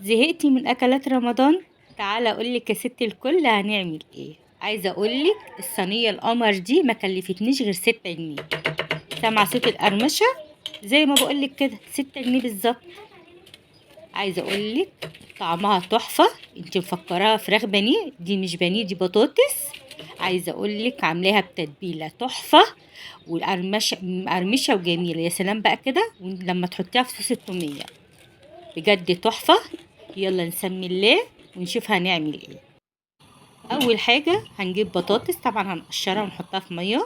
زهقتي من اكلات رمضان؟ تعالى اقولك يا ست الكل هنعمل ايه. عايزه اقولك الصينيه القمر دي ما كلفتنيش غير 6 جنيه. سامعه صوت القرمشه؟ زي ما بقولك كده 6 جنيه بالظبط. عايزه اقولك طعمها تحفه. انت مفكراها فراخ بانيه؟ دي مش بانيه، دي بطاطس. عايزه اقولك عاملاها بتتبيله تحفه، والقرمشه مقرمشه وجميله. يا سلام بقى كده لما تحطيها في صوص التوميه، بجد تحفه. يلا نسمي الله ونشوف هنعمل ايه. اول حاجه هنجيب بطاطس، طبعا هنقشرها ونحطها في ميه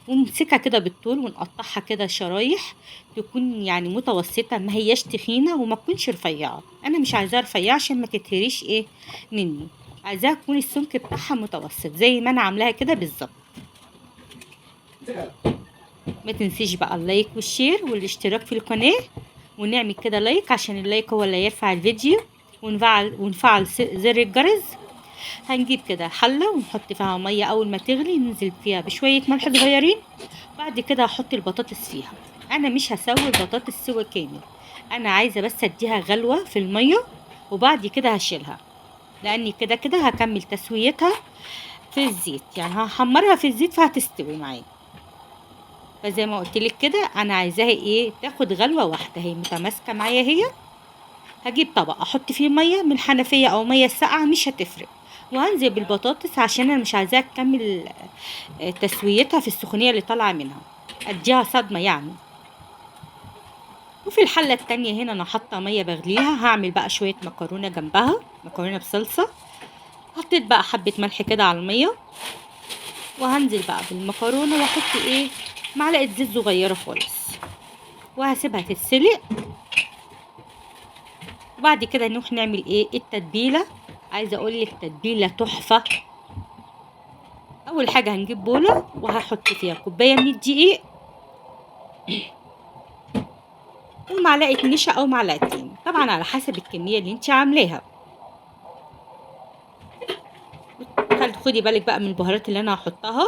ونمسكها كده بالطول ونقطعها كده شرايح، تكون يعني متوسطه، ما هياش تخينه وما تكونش رفيعه. انا مش عايزاها رفيعه عشان ما تتهريش ايه مني، عايزاها تكون السمك بتاعها متوسط زي ما انا عاملاها كده بالظبط. ما تنسيش بقى اللايك والشير والاشتراك في القناه، ونعمل كده لايك عشان اللايك هو اللي يرفع الفيديو، ونفعل زر الجرس. هنجيب كده حلة ونحط فيها مية، أول ما تغلي ننزل فيها بشوية ملح صغيرين. بعد كده هحط البطاطس فيها. أنا مش هسوي البطاطس سوا كامل، أنا عايزة بس أديها غلوة في المية، وبعد كده هشيلها، لأني كده كده هكمل تسويتها في الزيت، يعني هحمرها في الزيت فهتستوي معايا. فزي ما قلتلك كده أنا عايزاها إيه، تاخد غلوة واحدة، هي متماسكة معايا هي. هجيب طبق احط فيه ميه من الحنفيه او ميه ساقعه مش هتفرق، وهنزل بالبطاطس عشان انا مش عايزاها تكمل تسويتها في السخونيه اللي طالعه منها، اديها صدمه يعني. وفي الحله التانية هنا انا حاطه ميه بغليها، هعمل بقى شويه مكرونه جنبها، مكرونه بصلصه. حطيت بقى حبه ملح كده على الميه، وهنزل بقى بالمكرونه واحط ايه، معلقه زيت صغيره خالص، وهسيبها تتسلق. وبعد كده نروح نعمل ايه التتبيله. عايزه اقول لك تتبيله تحفه. اول حاجه هنجيب بوله وهحط فيها كوبايه من الدقيق ومعلقه نشا او معلقتين، طبعا على حسب الكميه اللي انت عاملاها. خدي بالك بقى من البهارات اللي انا هحطها.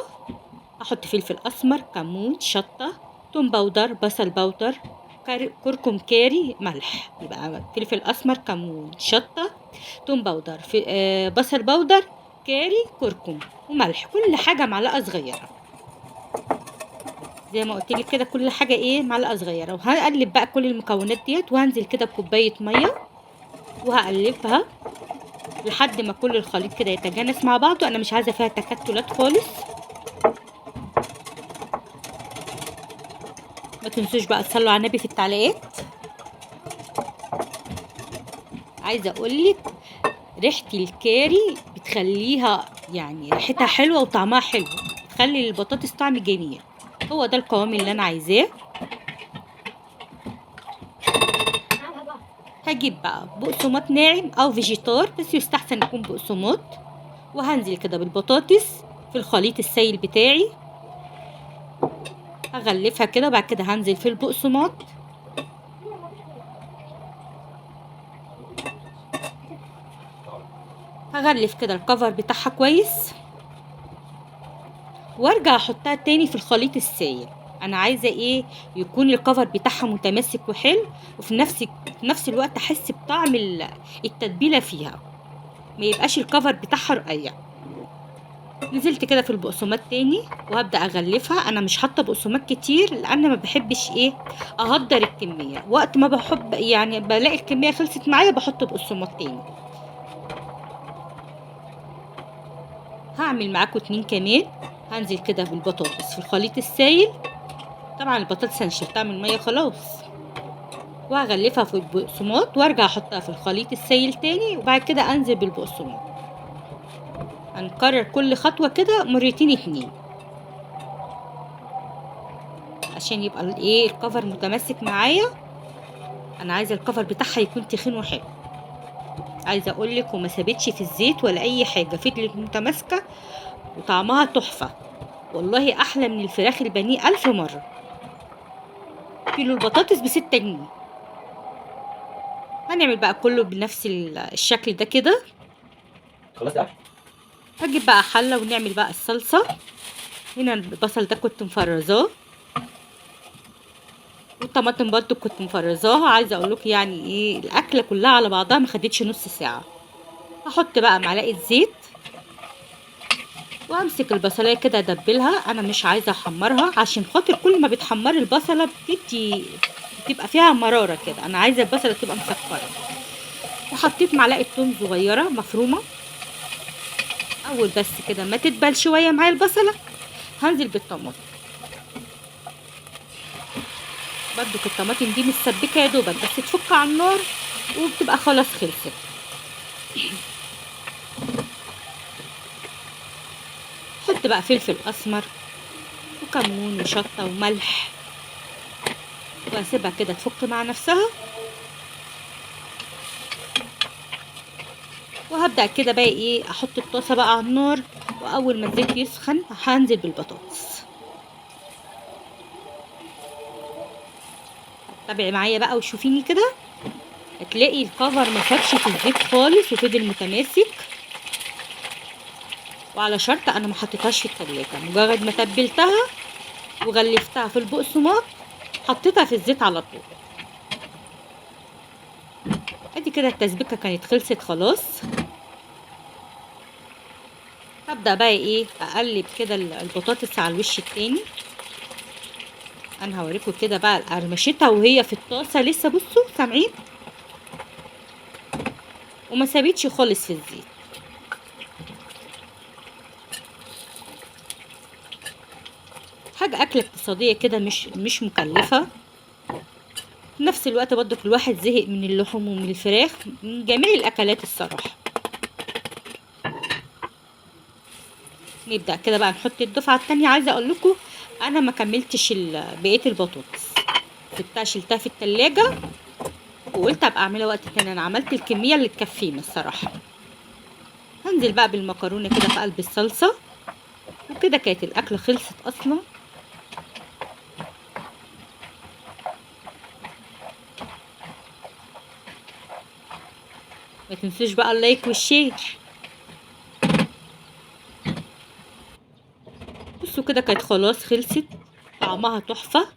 هحط فلفل اسمر، كمون، شطه، توم باودر، بصل باودر، كركم كاري، ملح. يبقى فلفل اسمر، كمون، شطه، توم باودر، في بصل باودر، كاري، كركم وملح، كل حاجه معلقه صغيره. زي ما قلت لك كده كل حاجه ايه معلقه صغيره. وهقلب بقى كل المكونات ديت، وهنزل كده بكوبايه ميه وهقلبها لحد ما كل الخليط كده يتجانس مع بعضه. انا مش عايزه فيها تكتلات خالص. ما تنسوش بقى تصلوا على النبي في التعليقات. عايزه اقولك ريحه الكاري بتخليها يعني ريحتها حلوه وطعمها حلو، تخلي البطاطس طعم جميل. هو ده القوام اللي انا عايزاه. هجيب بقى بقسماط ناعم او فيجيتار، بس يستحسن يكون بقسماط. وهنزل كده بالبطاطس في الخليط السائل بتاعي، هغلفها كده. وبعد كده هنزل في البقسماط، هغلف كده الكفر بتاعها كويس، وارجع احطها تاني في الخليط السائل. انا عايزه ايه، يكون الكفر بتاعها متماسك وحلو، وفي نفس الوقت احس بطعم التتبيله فيها، ما يبقاش الكفر بتاعها رقيق. نزلت كده في البقسماط تاني وهبدا اغلفها. انا مش حاطه بقسماط كتير لان ما بحبش ايه اهدر الكميه، وقت ما بحب يعني بلاقي الكميه خلصت معايا بحط بقسماط تاني. هعمل معاكم 2 كمان. هنزل كده بالبطاطس في الخليط السائل، طبعا البطاطس انا شلتها من الميه خلاص، وهغلفها في البقسماط وارجع احطها في الخليط السائل تاني، وبعد كده انزل بالبقسماط. هنكرر كل خطوه كده مرتين 2 عشان يبقى الايه الكفر متماسك معايا. انا عايزه الكفر بتاعها يكون تخين وحلو. عايزه اقولك وما سابتش في الزيت ولا اي حاجه، فضلت متماسكه وطعمها تحفه، والله احلى من الفراخ البانيه 1000 مره. كيلو البطاطس ب6 جنيه. هنعمل بقى كله بنفس الشكل ده كده. خلاص يا أحمد. هجيب بقى حله ونعمل بقى الصلصه. هنا البصل ده كنت مفرزاه، والطماطم برضو كنت مفرزاها. عايزه اقول لكم يعني ايه، الاكله كلها على بعضها ما خدتش نص ساعه. هحط بقى معلقه زيت وامسك البصلايه كده ادبلها. انا مش عايزه احمرها عشان خاطر كل ما بتحمري البصله بتبقى فيها مراره كده. انا عايزه البصله تبقى مسكره. وحطيت معلقه توم صغيره مفرومه. اول بس كده ما تدبل شويه معايا البصله هنزل بالطماطم. برضو الطماطم دي متسبكه يا دوبك بس تفك على النار وبتبقى خلاص خلصت. حط بقى فلفل اسمر وكمون وشطه وملح واسيبها كده تفك مع نفسها. وهبدأ كده بقى ايه، احط الطاسه بقى على النار. واول ما الزيت يسخن هنزل بالبطاطس. تابعي معايا بقى وشوفيني كده. هتلاقي الكفر ما فاتش في الزيت خالص وفضل متماسك. وعلى شرط انا ما حطيتهاش في التلاجة، مجرد ما تبلتها وغلفتها في البقسماط حطيتها في الزيت على طول. ادي كده التسبيكه كانت خلصت خلاص. هبدأ بقى ايه، اقلب كده البطاطس على الوش التاني. انا هوريكم كده بقى قرمشتها وهي في الطاسه لسه، بصوا سامعين، وما سابتش خالص في الزيت. حاجه اكله اقتصاديه كده، مش مكلفه. في نفس الوقت برضه الواحد زهق من اللحوم ومن الفراخ، من جميع الاكلات الصراحه. نبدا كده بقى نحط الدفعه التانية. عايزه اقول لكم انا ما كملتش بقيه البطاطس، سبتها شلتها في التلاجة وقلت ابقى اعملها وقت تاني. انا عملت الكميه اللي تكفينا الصراحه. هنزل بقى بالمكرونه كده في قلب الصلصه. وكده كانت الاكله خلصت اصلا. ما تنسوش بقى اللايك والشير. بصوا كده كانت خلاص خلصت، طعمها تحفه.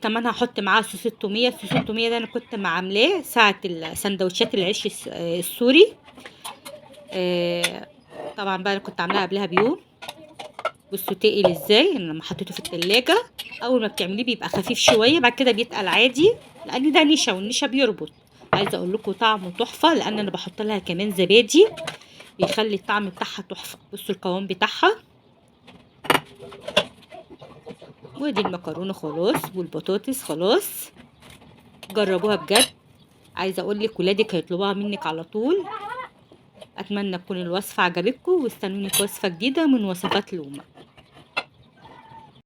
كمان هحط معاها صوص التوميه. صوص التوميه ده انا كنت عاملاه ساعه سندوتشات العيش السوري. طبعا بقى انا كنت عاملاها قبلها بيوم. بصوا تقل ازاي لما حطيته في التلاجة. اول ما بتعمليه بيبقى خفيف شويه، بعد كده بيتقل عادي لان ده نشا والنشا بيربط. عايزه اقول لكم طعمه تحفه لان انا بحط لها كمان زبادي بيخلي الطعم بتاعها تحفه. بصوا القوام بتاعها. ودي المكرونه خلاص والبطاطس خلاص. جربوها بجد. عايزه اقول لك ولادك هيطلبوها منك على طول. اتمنى تكون الوصفه عجبتكم واستنوني في وصفه جديده من وصفات لومه.